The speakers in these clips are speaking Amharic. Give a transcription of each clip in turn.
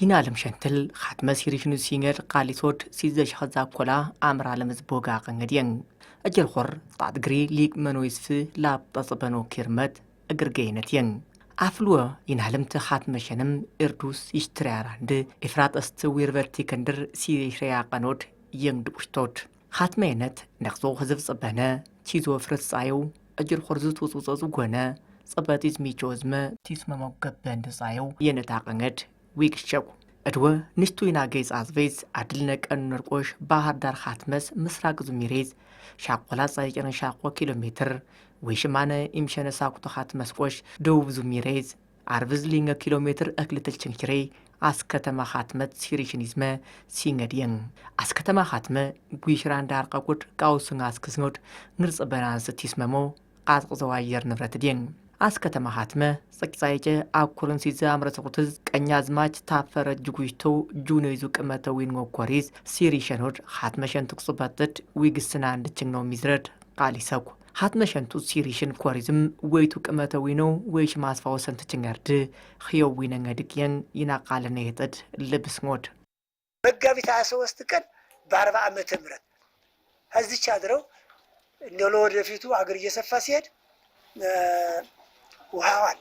ينالم شنتل خاتمة سيريشنو سينجر قاليسود سيزاش خزاب كولا أمر على مزبوغا قنجدين أجل خور طعد قري ليك منويس في لاب تصبانو كيرمت أقرقينتين عفلوه ينهلمت خاتمة شنم إردوس يشتري عند إفراد أستوير verti كندر سيريش ريا قانود يندوشتوت خاتمة نت نخزو خزف صبانا تيزو فرد سايو أجل خورزوت وصوصو قوانا صباتيز ميجوزما تيسما موقب باند سايو ينتاقنت ويكشو أدوى نشتو يناقيز عزفيز عدلنك أن نرقوش باهر دار خاتمس مسراق زميريز شاقولا صايجان شاقوا كيلومتر ويشمانا إمشان ساقوتو خاتمس قوش دوب زميريز عرفز لينغا كيلومتر أكلت الشنكري عسكتما خاتمت سيريشنيزما سينغدين عسكتما خاتمة قويشران دار قاقوت قاوسن عسكسنوت نرس أبنان ستيسممو قاسق زواير نفرتدين عسكتما خاتمة سكسايجة أبكولن سيزا أمرسقوتز كنيازماج تافر جويشتو جونيزو كمتوين غوكوريز سيريشنوت خاتمشان تقصباتت ويقسنان دچنو مزرد قالي ساقو خاتمشان سيريشن كوريزم ويتو كمتوينو ويش ماسفاوسن تچنغرد خيو ويننغ دكيان ينا قالنيتد لبسنوت መጋቢት 23 ቀን በ40 ዓመተ ምህረት እዚህ ቻድረው እንደሎ ወደፊቱ አገር እየሰፋ ሲሄድ ውሃዋን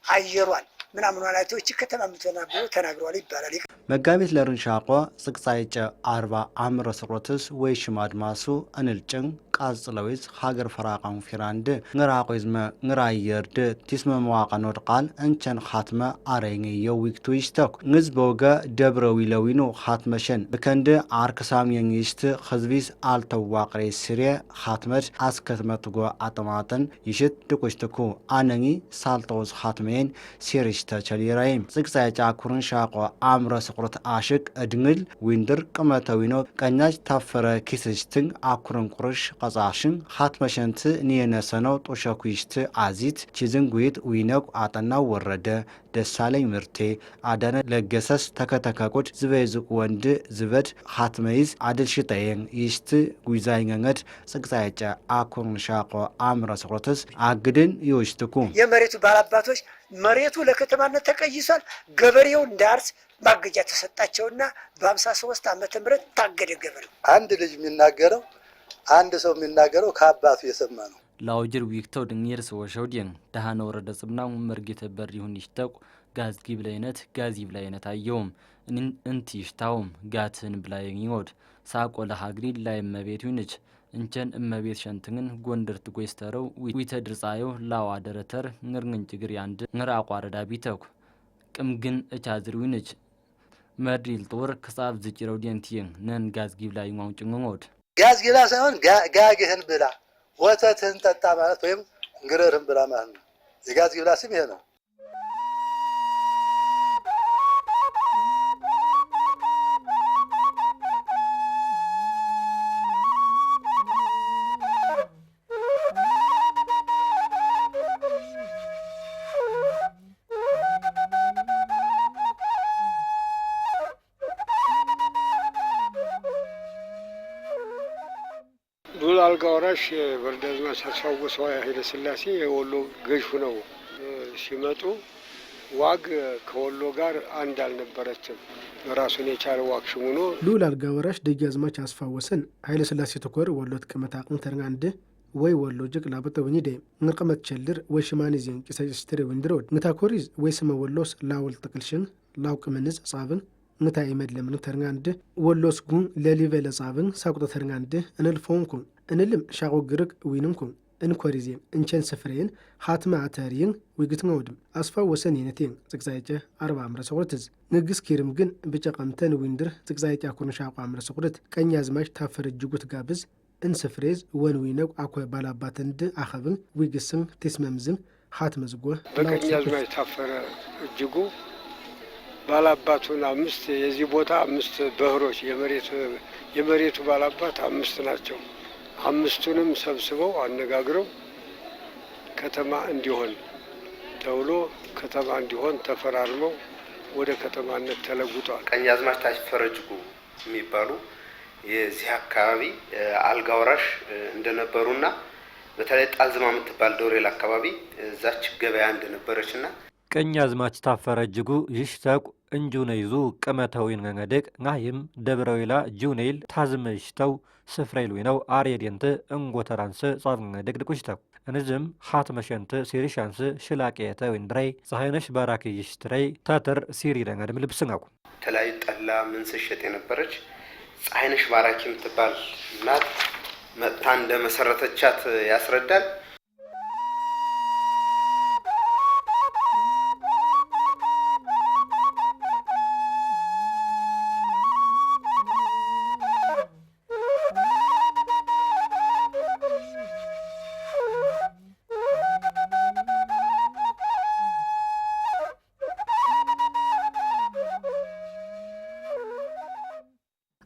አየሯን ምናምን ዋላቸው እቺ ከተማ ምትናብው ተናግሯል ይባላል መጋቢት ለርንሻቆ ጽቅጻይጨ 40 አምሮ ስሮትስ ወይ ሽማድማሱ እንልጭን ቃጽለዊዝ ሀገር ፈራቃን ፊራንድ ንራቆይዝመ ንራየርድ ቲስመ መዋቀኖድ ቃል እንቸን ኻትመ አረኝ የዊክቱ ይስተክ ንዝቦገ ደብረዊ ለዊኑ ኻትመሸን በከንድ አርክሳም የንይስት ህዝቢስ አልተዋቅሬ ሲሬ ኻትመድ አስከትመትጎ አጥማጠን ይሽት ድቆሽተኩ አነኒ ሳልተውዝ ኻትመን ሲሪሽተ ቸሊራይም ጽቅጻይጫ ኩርንሻቆ አምሮ ስቅሮት አሽቅ እድንግል ዊንድር ቅመተዊኖ ቀኛጅ ታፈረ ኪስሽትን አኩርን ቁርሽ قزاشن خاتمشنت نينسنو طوشاكويشت عزيت چيزن گويت وينق عطنا ورده دسالي مرتي عدنا لگسس تكتكاكوت زويزق وند زبد خاتميز عدل شتاين يشت گويزاينغت سقزايچا አኩርን ሻቆ አምሮ ስቅሮትስ አግድን ይወሽተኩ የመሬቱ ባላባቶች መሬቱ ለከተማነት ተቀይሷል ገበሬው እንዳርስ ማገጃ ተሰጣቸውና በ53 ዓመተ ምህረት ታገደ ገበሬው አንድ ልጅ የሚናገረው አንድ ሰው የሚናገረው ከአባቱ የሰማ ነው ላውጅር ዊክተው ድንየርስ ወሸውዲን ደሃነ ወረደ ጽብናው መርጌተ በር ይሁን ይሽተቁ ጋዝ ጊብላይነት ጋዚ ብላይነት አየውም እንት ይሽታውም ጋትን ብላይን ይወድ ሳቆ ለሃግሪ ላይ መቤት ይንች እንቸን እመቤት ሸንትግን ጎንደር ትጎይስተረው ዊተ ድርጻዮ ላዋ ደረተር ንርግን ጅግር ያንድ ንራ አቋረዳ ቢተኩ ቅምግን እቻዝር ይንች መድሪል ጦር ከሳብ ዝጭረው ዲንቲን ነን ጋዝ ጊብላይ ማውጭንጎድ ጋዝ ጊላ ሳይሆን ጋግህን ብላ ወተትህን ጠጣ ማለት ወይም እንግረርህን ብላ ማለት ነው የጋዝ ጊላ ስም ይሄ ነው ዱል አልጋወራሽ በርደዝማ ሳሳውሰው ኃይለ ሥላሴ የወሎ ገዥ ሆነው ሲመጡ ዋግ ከወሎ ጋር አንድ አልነበረችም ራሱን የቻለ ዋግ ሽሙኖ ዱል አልጋወራሽ ደጃዝማች አስፋወሰን ኃይለ ሥላሴ ተኮር ወሎት ከመታቅን ተርጋንደ ወይ ወሎ ጅቅ ላበጠ ወኝደ ንርቀመት ቸልር ወይ ሽማኒዝን ቂሰስተሪ ወንድሮድ ንታኮሪዝ ወይ ስመ ወሎስ ላውል ጥቅልሽን ላውቅምንዝ ጻብን ንታ ይመድለም ተርጋንደ ወሎስ ጉን ለሊቨለ ጻብን ሳቁጥ ተርጋንደ እንልፎንኩ እንልም ሻቆ ግርቅ ዊንንኩ እንኮሪዜም እንቸን ስፍሬን ኻትማ አተሪን ወግትንወድም አስፋወሰን የነቴን ጽቅዛይጨ 40 አምረ ሰቁርትዝ ንግስ ኪርም ግን በጨቀምተን ዊንድር ጽቅዛይጨ ኩርንሻቆ አምረ ሰቁርት ቀኛዝማች ታፈረ ጅጉት ጋብዝ እንስፍሬዝ ወንዊነው አኮይ ባላባተንድ አኸብን ዊግስን ተስመምዝም ኻትመ ዝጎ በቀኛዝማች ታፈረ እጅጉ ባላባቱና አምስት የዚህ ቦታ አምስት በህሮች የመሬቱ ባላባት አምስት ናቸው አምስቱንም ሰብስበው አነጋግረው ከተማ እንዲሆን ተውሎ ከተማ እንዲሆን ተፈራርመው ወደ ከተማነት ተለውጧል ቀኛዝማች ታፈረ እጅጉ የሚባሉ የዚህ አካባቢ አልጋወራሽ እንደነበሩና በተለይ ጣልዝማ የምትባል ዶሬል አካባቢ እዛች ገበያ እንደነበረችና ቀኛዝማች ታፈረ እጅጉ ይሽተቁ እንጁነይዙ ቀመተዊን ገንገደቅ ናይም ደብረዊላ ጁኔል ታዝመሽተው ስፍሬል ዊነው አርየዴንተ እንጎተራንሰ ጻፍንገደቅ ድቁሽተው እንዝም ኻት መሸንተ ሲሪሻንስ ሽላቄተ ወንድራይ ፀሐይነሽ ባራኪ ይሽትራይ ታተር ሲሪ ደንገድም ልብስናቁ ተላይ ጠላ ምን ስሸጥ የነበረች ፀሐይነሽ ባራኪ ምትባል እናት መጥታ እንደ መሰረተቻት ያስረዳል።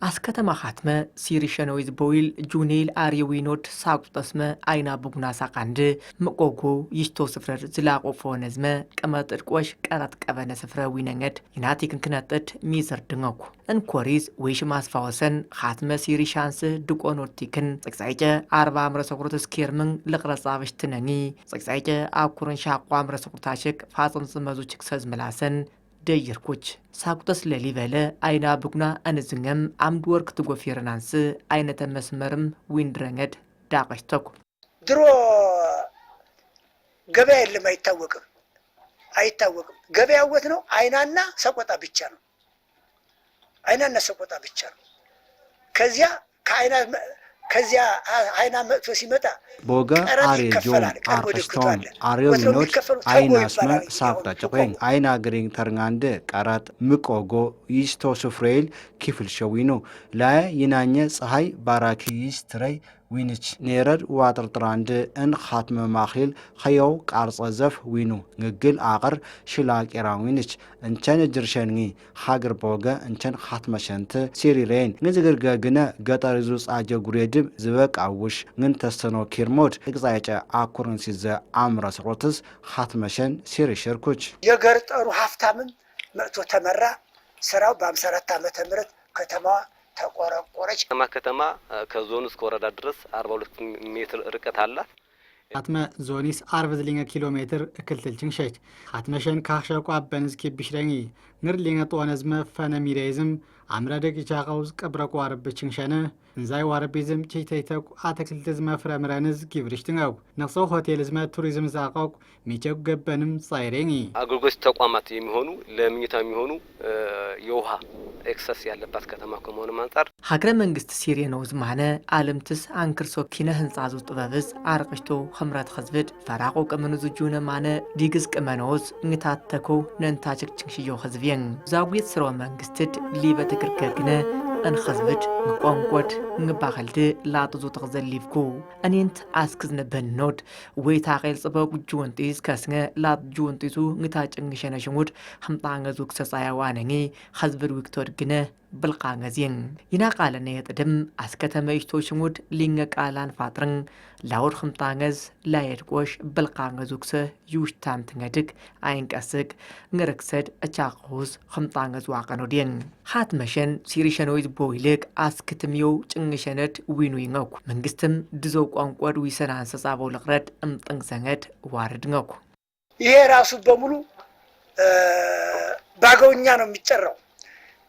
አስከተማ ኻትመ ሲሪሸኖይዝ ቦይል ጁኔል አሪዊኖድ ሳቁጠስመ አይና ቡግና ሳቃንድ መቆጎ ይሽቶ ስፍረር ዝላቆ ፎነዝመ ቀመጥድቆሽ ቀረት ቀበነ ስፍረ ዊነንገድ ይናቲክን ክነጥድ ሚዘር ድንገኩ እንኮሪዝ ወይሽ ማስፋወሰን ኻትመ ሲሪሻንስ ድቆኖርቲክን ጽቅሳይጨ 40 አምረሰቁርት ስኬርምን ለቅረጻበሽ ትነኒ ጽቅሳይጨ አኩርን ሻቋ አምረሰቁርታሽክ ፋጽም ዝመዙችክ ሰዝ መላሰን ደይርኩች ሳቁተስ ለሊበለ አይና ቡግና አንዝንገም አምድ ወርክ ትጎፊርናንስ አይነተ መስመርም ዊንድረንገድ ዳቀሽተኩ ድሮ ገበያ የለም አይታወቅም ገበያወት ነው አይናና ሰቆጣ ብቻ ነው አይናና ሰቆጣ ብቻ ነው ከዚያ አይና መጥቶ ሲመጣ ቦጋ አሬጆን አርክስቶን አሬዊኖት አይናስመ ሳቅጣጭቆኝ አይና ግሪንግ ተርናንድ ቀራት ምቆጎ ይስቶ ስፍሬል ኪፍል ሸዊኑ ላይ ይናኘ ፀሐይ ባራኪ ይስትረይ ዊንች ኔረድ ዋጥርጥራንድ እን ኻትመ ማኺል ኸየው ቃርጸ ዘፍ ዊኑ ንግል አቅር ሽላቄራ ዊንች እንቸን ጅርሸንጊ ኻግር ቦገ እንቸን ኻትመ ሸንት ሲሪሬን ንዝግርገግነ ገጠሪዙ ጻጀ ጉሬድም ዝበቅ አውሽ ንን ተስተኖ ኪርሞድ እግዛይጨ አኩርን ሲዘ አምረ ስሮትስ ኻትመሸን ሲሪሽርኩች የገርጠሩ ሀፍታምን መጥቶ ተመራ ስራው በ54 ዓመተ ምህረት ከተማዋ ተቆረቆረች። ከተማ ከዞኑ እስከ ወረዳ ድረስ 42 ሜትር ርቀት አላት። ኻትመ ዞኒስ 40 ኪሎ ሜትር እክልትልችን ሸት ኻትመሸን ካኽሸቋ በንዝኪ ቢሽረኝ ንር ሊንገ ጦነዝመ ፈነ ሚሬዝም አምራደቅ ይቻቀውዝ ቀብረቁ አርብችን ሸነ እንዛይ ዋርቢዝም ቺተይተቁ አተክልትዝመ ፍረምረንዝ ጊብርሽትንገው ነክሰው ሆቴልዝመ ቱሪዝም ዛቀቁ ሚጨቁ ገበንም ጻይሬኝ አገልግሎት ተቋማት የሚሆኑ ለምኝታ የሚሆኑ የውሃ ኤክሰስ ያለባት ከተማ ከመሆኑ አንፃር ሀገረ መንግስት ሲሪኖዝ ማነ አለምትስ አንክርሶ ኪነ ህንጻዙ ጥበብዝ አርቅሽቶ ኸምረት ኸዝብድ ፈራቆ ቀመኑ ዝጁነ ማነ ዲግዝ ቀመኖዝ እንታተኮ ነንታችክ ችንሽዮ ኸዝብየን ዛዊት ስሮ መንግስትድ ሊበተ ግርገግነ እንኸዝብድ ንቋንቆድ ንባኸልድ ላጥዙ ተኸዘሊፍኩ እኔንት አስክዝነ በኖድ ወይ ታኼል ጽበቁ ጁወንጢስ ከስነ ላጥ ጁወንጢሱ ንታጭንግሸነ ሽሙድ ሐምጣንገዙ ክሰጻያዋነኝ ኸዝብድ ዊክቶድ ግነ ብልቃንገዝየን ይናቃለነ የጥድም አስከተመ ይሽቶ ሽሙድ ሊንገ ቃላን ፋጥርን ላውድ ሐምጣንገዝ ላየድቆሽ ብልቃንገዙ ክሰ ዩሽታም ትንገድግ አይንቀስቅ ንርክሰድ እቻቁዝ ሐምጣንገዙ አቀኖድየን ኻትመሸን ሲሪሸኖይዝ ቦይልቅ አስክትምዮ ጭንግሸነድ ዊኑ ይngኩ መንግስትም ድዞ ቋንቋድ ዊሰና አንሰጻበው ለቅረድ እምጥንግሰንገድ ዋርድ ngኩ ይሄ ራሱ በሙሉ ባገውኛ ነው የሚጠራው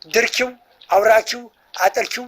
ድርኪው አውራኪው አጠርኪው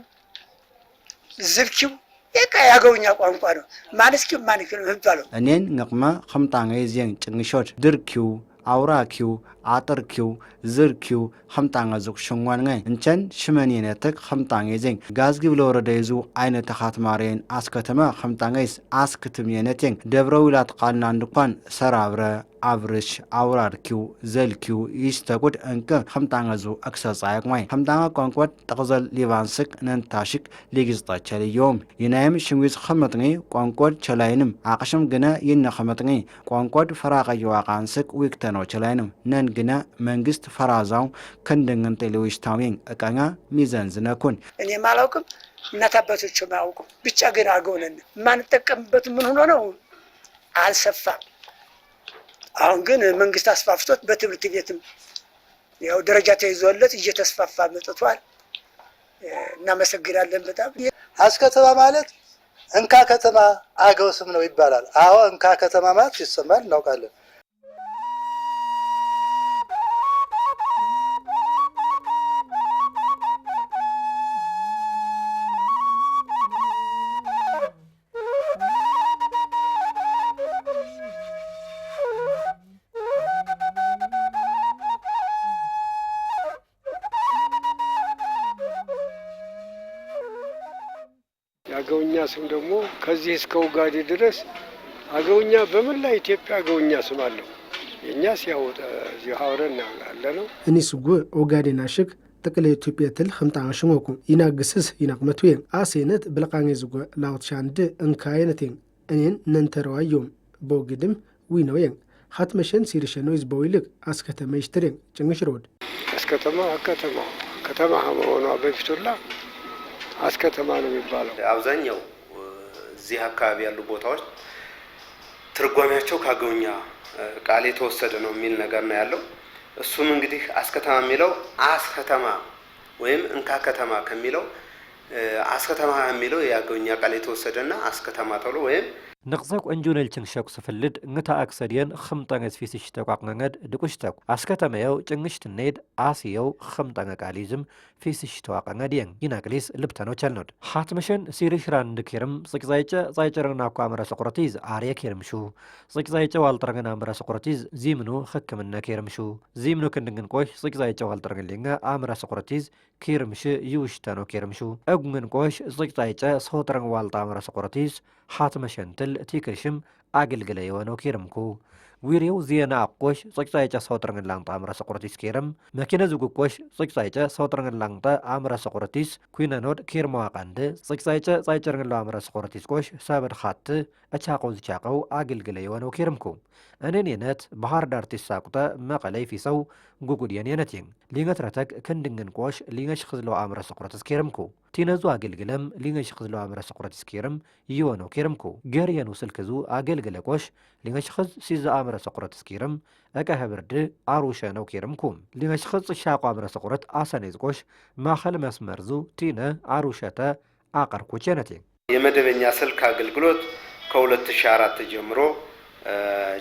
ዝብኪው የቃ ያገውኛ ቋንቋ ነው ማንስኪው ማንኪው ነው እኔን ንቅመ ኸምጣንገዝየን ጭንግሾት ድርኪው አውራኪው አጠርኪው ዝርኪው ኸምጣንገዙ ሽንዋንገ እንቸን ሽመኔነትክ ኸምጣንገዝየን ጋዝጊ ብለወረደይዙ አይነተ ኻትማሬን አስከተመ ኸምጣንገይስ አስክትም የነቴን ደብረዊላት ቃልና እንድኳን ሰራብረ አብርሽ አውራርኪው ዘልኪው ይስተቁድ እንከ ኸምጣንገዙ አክሰጻይቅማይ ኸምጣንገ ቋንቋት ጠቅዘል ሊባንስክ ነንታሽክ ሊግዝጣቸልዮም ይናይም ሽንዊዝ ኸመጥኒ ቋንቋት ቸላይንም አቅሽም ግነ ይነ ኸመጥኒ ቋንቋት ፈራቀየው አቃንስክ ዊክተኖ ቸላይንም ነን ግነ መንግስት ፈራዛው ከንደንገን ጤሌዊሽታዊን እቀኛ ሚዘን ዝነኩን እኔ ማላውቅም እናት አባቶች ማያውቁ ብቻ ግን አገውነን ማንጠቀምበት ምን ሆኖ ነው አልሰፋም። አሁን ግን መንግስት አስፋፍቶት በትምህርት ቤትም ያው ደረጃ ተይዞለት እየተስፋፋ መጥቷል። እናመሰግናለን በጣም። አስከተማ ማለት እንካ ከተማ አገው ስም ነው ይባላል። አዎ እንካ ከተማ ማለት ይሰማል እናውቃለን። የአገውኛ ስም ደግሞ ከዚህ እስከ ኡጋዴ ድረስ አገውኛ በመላ ኢትዮጵያ አገውኛ ስም አለው። የኛ ሲያወጣ ዚሃውረን አለ ነው እኒስጉ ኡጋዴ ናሽክ ተቀለ ኢትዮጵያ ትል خمጣ ሽሞኩ ይናግስስ ይናቅመቱ አሴነት ብለቃኝ ዝጉ ላውትሻንድ እንካይነቴን እኔን ነንተረዋዮም ቦግድም ዊነው ሀትመሸን ሲርሸነው ይዝበውልቅ አስከተማ ይሽትረን ጭንሽሮድ ከተማ ሆኖ በፊቱላ አስከተማ ነው የሚባለው። አብዛኛው እዚህ አካባቢ ያሉ ቦታዎች ትርጓሜያቸው ካገውኛ ቃል የተወሰደ ነው የሚል ነገር ነው ያለው። እሱም እንግዲህ አስከተማ የሚለው አስከተማ ወይም እንካ ከተማ ከሚለው አስከተማ የሚለው ያገውኛ ቃል የተወሰደና አስከተማ ተብሎ ወይም نقصك أنجونيل تشنشك سفلد نتا أكسدين خمطانة فيسش تقاقنغد دكوشتك أسكتمايو تنشت النيد آسيو خمطانة كاليزم فيسش تقاقنغدين يناكليس لبتانو تشالنود حاتمشن سيريش راند كيرم زايجرن ناكو أمرا سقراتيز آريا كيرمشو زايجا والترغن أمرا سقراتيز زيمنو خكمنا كيرمشو زيمنو كندنغن قوش زايجا والترغن لنغا أمرا سقراتيز كيرمش يوشتانو كيرمشو أغنغن قوش زايجا صوترغن والتا أمرا سقراتيز حاتمشن تل تيكرشم أجل جليوانو كيرمكو ويريو زينا أقوش صيجا صوترن لانتا أمرا سقراتيس كيرم مكينة زوجو قوش صيجا صوترن لانتا أمرا سقراتيس كوينا نود كيرمو أقاند صيجا صيجرن لو أمرا سقراتيس قوش سابر خات أتشاقو زيشاقو أجل جليوانو كيرمكو أنني نت بحر دارتي ساقطة مقالي في سو جوجوديان ينتين لينغت رتك كندنغن قوش لينغش خزلو أمرا سقراتيس كيرمكو تينازو أجل جلم لينغش خزلو أمرا سقراتيس كيرم يوانو كيرمكو جاريانو سلكزو أجل جلقوش لينغش خز سيزا أمرا سقراتيس كيرم أكا هبرد عروشانو كيرمكم لينغش خز شاقو أمرا سقرات آسانيز قوش ما خل مسمرزو تينا عروشاتا آقر كوچانتين የመደበኛ ስልክ አገልግሎት ከ2004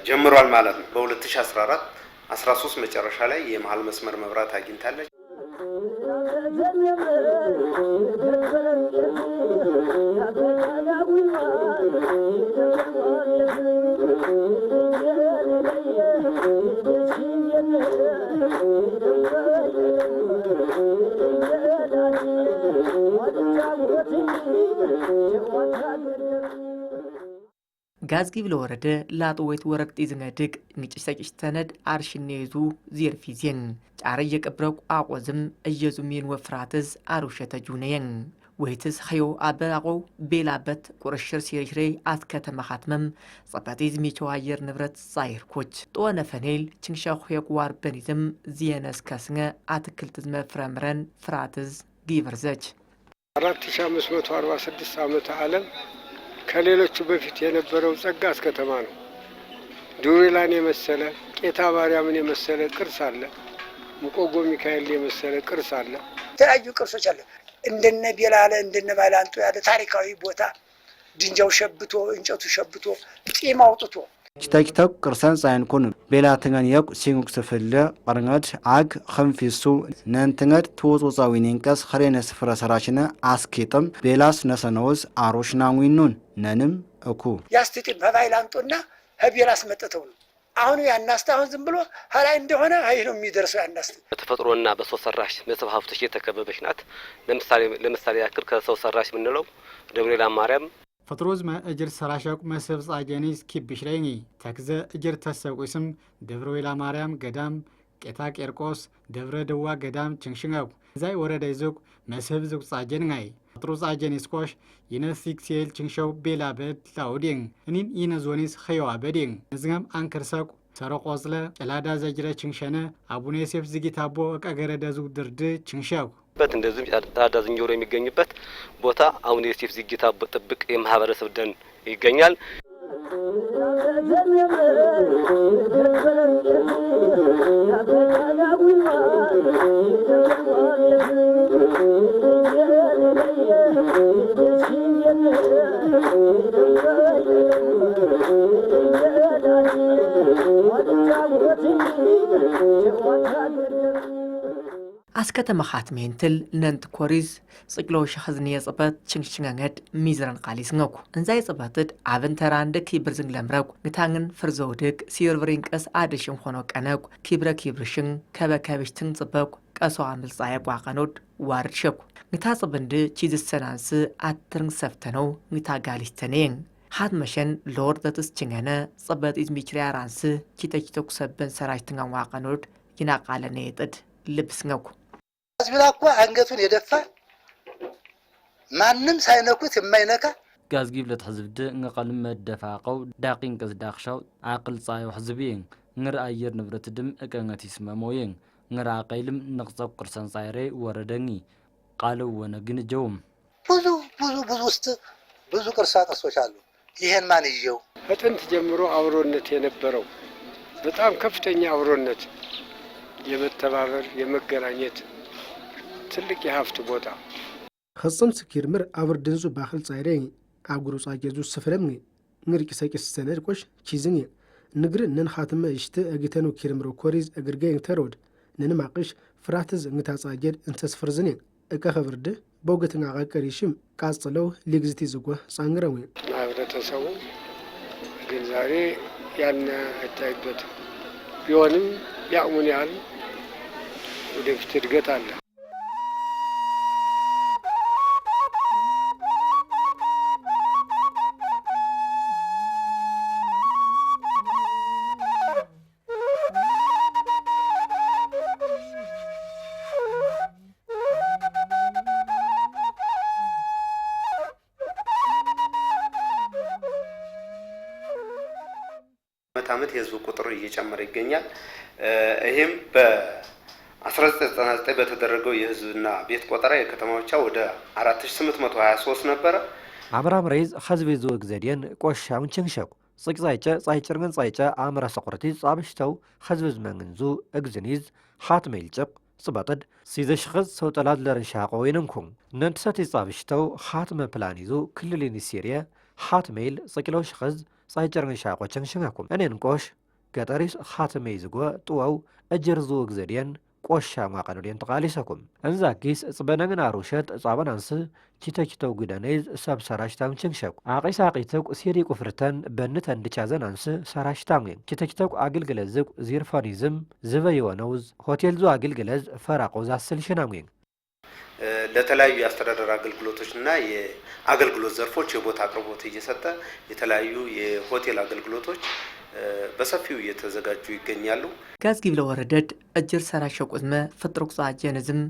ጀምሯል ማለት ነው። በ2014 13 መጨረሻ ላይ የመሃል መስመር መብራት አግኝታለች። ጋዝጊብ ለወረደ ላጥወይት ወረቅት ይዝነድግ ንጭሰጭሽ ተነድ አርሽኔዙ ዚርፊዜን ጫረ የቀብረቁ አቆዝም እየዙሚን ወፍራትዝ አሩሸተ ጁነየን ወይትዝ ኸዮ አበራቆ ቤላበት ቁርሽር ሲርሽሬ አስከተማ ኻትመም ጸባቲዝ ሚቸው አየር ንብረት ዛይርኮች ጦነ ፈኔል ችንሻኹ የቋር በኒዝም ዚየነስ ከስነ አትክልትዝ መፍረምረን ፍራትዝ ጊቨርዘች 4546 ዓመተ ዓለም ከሌሎቹ በፊት የነበረው ጸጋ አስከተማ ነው። ዱሪላን የመሰለ ቄታ ማርያምን የመሰለ ቅርስ አለ። ሙቆጎ ሚካኤል የመሰለ ቅርስ አለ። የተለያዩ ቅርሶች አለ። እንደነ ቤላለ እንደነ ባላንጡ ያለ ታሪካዊ ቦታ ድንጃው ሸብቶ እንጨቱ ሸብቶ ጢም አውጥቶ ችታችታው ቅርሳን ሳይንኩን ቤላተኛን ያቁ ሲንጉክ ሰፈለ ቀርናድ አግ ኸንፊሱ ነንተኛድ ተወጾጻዊኒንቀስ ኸሬነ ስፍራ ሰራሽነ አስኬጥም ቤላስ ነሰነውስ አሮሽናዊኑን ነንም እኩ ያስጥጥም በባይላንጡና ህቤላስ መጠተው ነው። አሁን ያናስታ አሁን ዝም ብሎ ሀላይ እንደሆነ አይ ነው የሚደርሰው ያናስታ በተፈጥሮና በሰው ሰራሽ መስህብ ሀብቶች የተከበበች ናት። ለምሳሌ ያክል ከሰው ሰራሽ ምንለው ደብረ ማርያም ፈጥሮዝ እጅር ሰራሻቁ መስህብ ጻጀኒስ ኪብሽረኝ ተክዘ እጅር ተሰቁስም ደብረ ወይላ ማርያም ገዳም ቄታ ቄርቆስ ደብረ ደዋ ገዳም ችንሽንጋው ዛይ ወረዳ ይዞቅ መስህብ ዝቅ ጻጀንጋይ ፈጥሮ ጻጀኒስ ኮሽ ይነሲክ ሲል ችንሻው ቤላበት ላውዲን እኒን ይነዞኒስ ኸያዋ በዲን እዝጋም አንከርሳቁ ሰረቆዝለ ጨላዳ ዘጅረ ችንሸነ አቡነ ዮሴፍ ዝጊታቦ ቀገረዳ ዙቅ ድርድ ችንሻው በት እንደዚህ ጨላዳ ዝንጀሮ የሚገኝበት ቦታ አቡነ ዮሴፍ ዝጊታቦ ጥብቅ የማህበረሰብ ደን ይገኛል። አስከተማ ኻትሜንትል ነንት ኮሪዝ ጽቅሎ ሸኽዝን የጽበት ችንሽንጋንገድ ሚዝረን ቃሊስ ነኩ እንዛይ ጽበትድ አቨንተራ እንደ ኪብርዝን ለምረቁ ንታንግን ፍርዘውድግ ሲርቨሪንቀስ አድሽን ሆኖ ቀነቁ ኪብረ ኪብርሽን ከበከብሽትን ጽበቁ ቀሶ አምልጻየ ቋቀኖድ ዋርድ ሸኩ ንታ ጽብንድ ቺዝ ሰናንስ አትርን ሰፍተነው ንታ ጋሊስተኔን ሀት መሸን ለወርደትስ ችንገነ ጽበት ኢዝሚችሪያ ራንስ ቺተቺተኩ ሰበን ሰራጅትን ዋቀኖድ ይናቃለነ የጥድ ልብስ ነኩ አዝቢላ እኮ አንገቱን የደፋ ማንም ሳይነኩት የማይነካ ጋዝ ጊብለት ሕዝብድ ንቀልም መደፋቀው ዳቂን ቅዝ ዳክሻው አቅል ጻዩ ሕዝብين ንር አየር ንብረት ድም እቀንገት ይስመሞየን ንር አቀይልም ንቅጸብ ቅርሰን ጻይሬ ወረደኒ ቃለው ወነግን ጀውም ብዙ ውስጥ ብዙ ቅርሳ ቅርሶች አሉ። ይሄን ማን ይየው ከጥንት ጀምሮ አብሮነት የነበረው በጣም ከፍተኛ አብሮነት የመተባበር የመገናኘት ትልቅ የሀብት ቦታ خصم سكيرمر أبر دنزو باخل صايرين أقولوا صاجزو سفرمني نريك ساكس السنة كوش تشيزني نقر نن خاتمة يشت أجتنو كيرمرو كوريز أجرجين ترود نن معقش فراتز نتا صاجر انت سفرزني أكخبرده بوجتنا عقاريشم كاستلو ليجزتي زوجه سانغراوي. عبرة تسوي جنزاري يعني التعبد يوانم يأمني على ودفتر قتال. ዓመት የህዝብ ቁጥር እየጨመረ ይገኛል። ይሄም በ1999 በተደረገው የህዝብና ቤት ቆጠራ የከተማዎቿ ወደ 4823 ነበር። አብራም ሬዝ ህዝብ ይዘው ግዘዲያን ቆሻውን ቸንሸቁ ጽቅጻይጨ ጻይጭርገን ጻይጨ አምራ ሰቆርቲ ጻብሽተው ህዝብ ዝመንዙ እግዝኒዝ ኻትሜልጭቅ ጽባጠድ ሲዘሽኸዝ ሰውጠላት ለርንሻቆ ወይንኩም ነንተሰት ጻብሽተው ኻትመ ፕላን ይዞ ክልልን ሲሪያ ኻትሜል ጽቅለው ሽኸዝ صايجرن شاقو چنشناكم انين قوش قطريس خاتمي زغو طواو اجرزو غزدين قوشا ما قانودين تقاليسكم انزاكيس صبنغن اروشت صابنانس چيتچتو غدانيز سب سراشتام چنشاكو اقي ساقيتو سيري قفرتن بنت اندچازنانس سراشتام چيتچتو اگلگلزق زيرفانيزم زبيونوز هوتيل زو اگلگلز فراقوز اسلشنامين ለተለያዩ የአስተዳደር አገልግሎቶችና የአገልግሎት ዘርፎች የቦታ አቅርቦት እየሰጠ የተለያዩ የሆቴል አገልግሎቶች በሰፊው እየተዘጋጁ ይገኛሉ። ጋዝ ጊብለ ወረደድ እጅር ሰራሸ ቁዝመ ፍጥሩቅ ጻጀነዝም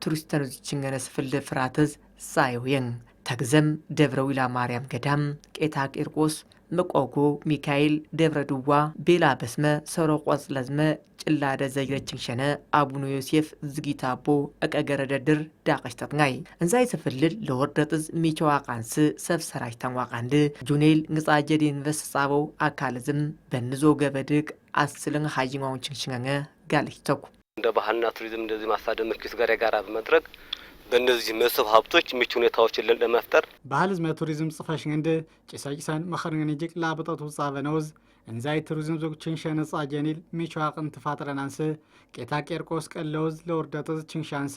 ቱሪስተኖች ችንገነ ስፍል ፍራተዝ ሳይወየን ተግዘም ደብረ ዊላ ማርያም ገዳም ቄታ ቂርቆስ መቆጎ ሚካኤል ደብረ ድዋ ቤላ በስመ ሰሮቆስ ለዝመ ጭላደ ዘይረችን ሸነ አቡነ ዮሴፍ ዝጊታቦ አቀገረደድር ዳቀሽተጥናይ እንዛይ ሰፍልል ለወርደጥዝ ሚቸዋ ቃንስ ሰብ ሰራጅ ተንዋቃንድ ጁኔል ንጻጀድ ኢንቨስት ጻበው አካልዝም በንዞ ገበድግ አስልን ሀጂማውን ችንሽነገ ጋልሽተኩ እንደ ባህልና ቱሪዝም እንደዚህ ማሳደም ምርክስ ጋር ያጋራ በመድረግ በእነዚህ መስህብ ሀብቶች ምቹ ሁኔታዎችን ለመፍጠር ባህል ዝመ ቱሪዝም ጽፈሽን እንደ ጭሳይሳን መኸርን ይጅቅ ላብጠቱ ጻበነውዝ እንዛይ ቱሪዝም ዞግችን ሸነጻ ጀኒል ሚቻቅን ተፋጥረናንስ ቄታ ቄርቆስ ቀለውዝ ለወርደጥዝ ችንሻንስ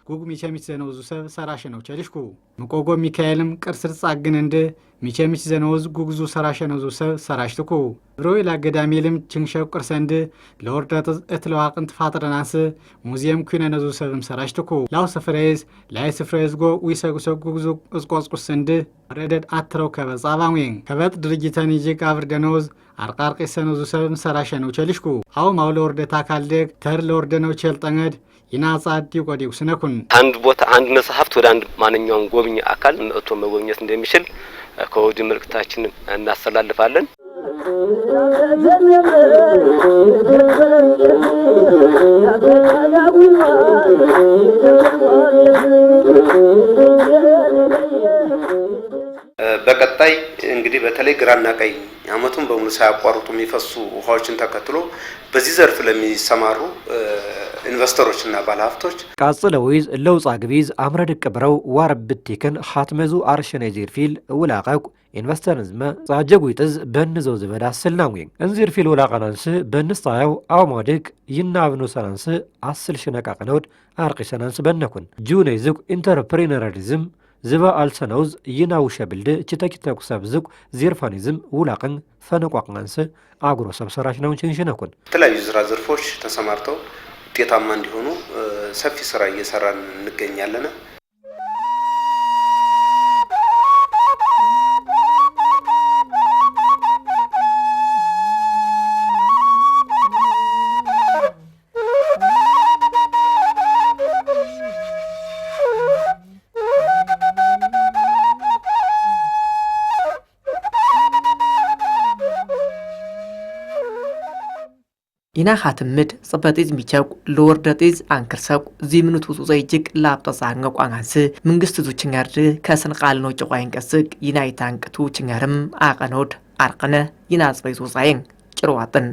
ጉግ ሚቸሚች ዘነውዙ ሰብ ሰራሽ ነው ቸልሽኩ መቆጎ ሚካኤልም ቅርስር ጻግን እንደ ሚቸሚች ዘነውዝ ጉግዙ ሰራሽ ነው ሰብ ሰራሽትኩ ብሮይላ ገዳሜልም ችንሸው ቅርሰንድ ለወርደጥዝ እትለዋቅን ተፋጥረናንስ ሙዚየም ኩነ ነዙ ሰብም ሰራሽትኩ ላው ሰፍሬዝ ላይ ሰፍሬዝ ጎ ዊሰጉሰ ጉግዙ እስቆስቁስንድ ረደድ አትረው ከበጻባውን ከበት ድርጅተን ይጅቅ አብርደነውዝ አርቃርቅ ሰነዙ ሰብም ሰራሽ ነው ቸልሽኩ አው ማውለ ወርደታ ካልደግ ተር ለወርደነው ቸልጠንገድ ይናጻዲ ቆዲው ስነኩን አንድ ቦታ አንድ መስሐፍት ወደ አንድ ማንኛውም ጎብኝ አካል መጥቶ መጎብኘት እንደሚችል ከወዲ መልክታችን እናስተላልፋለን። በቀጣይ እንግዲህ በተለይ ግራና ቀኝ አመቱን በሙሉ ሳያቋርጡ የሚፈሱ ውሃዎችን ተከትሎ በዚህ ዘርፍ ለሚሰማሩ ኢንቨስተሮችና ባለሀብቶች ቃጽለዊዝ ለውጻ ግቢዝ አምረድ ቀብረው ዋርብቲከን ኻትመዙ አርሸነ ዚርፊል ውላቀቅ ኢንቨስተርዝመ ጻጀጉይጥዝ በንዘው ዝበዳ ስልናውኝ እንዚርፊል ውላቀናንስ በንስታው አውማድቅ ይናብኑ ሰናንስ አስል ሽነቃቀነውድ አርቂሰናንስ በነኩን ጁኔዝቅ ኢንተርፕሪነሪዝም ዝባ አልሰነውዝ ይናውሸ ብልድ ችተኪተኩ ሰብዝቅ ዚርፋኒዝም ውላቅን ፈነቋቅናንስ አግሮ ሰብሰራሽ ነው ችንሽነኩን የተለያዩ ዝራ ዘርፎች ተሰማርተው ውጤታማ እንዲሆኑ ሰፊ ስራ እየሰራን እንገኛለን። ኢና ኻትምድ ጽበጢዝ ሚቸቁ ለወርደጢዝ አንክርሰቁ ዚምኑት ውጹ ይጅቅ ላብጠሳን ቋንጋንስ መንግስት ዙ ችንጋር ከስን ቃል ነው ጨቋይን ቀስቅ ይናይታንቅቱ ችንጋርም አቀኖድ አርቀነ ይናጽበይዙ ጻይን ጭርዋጥን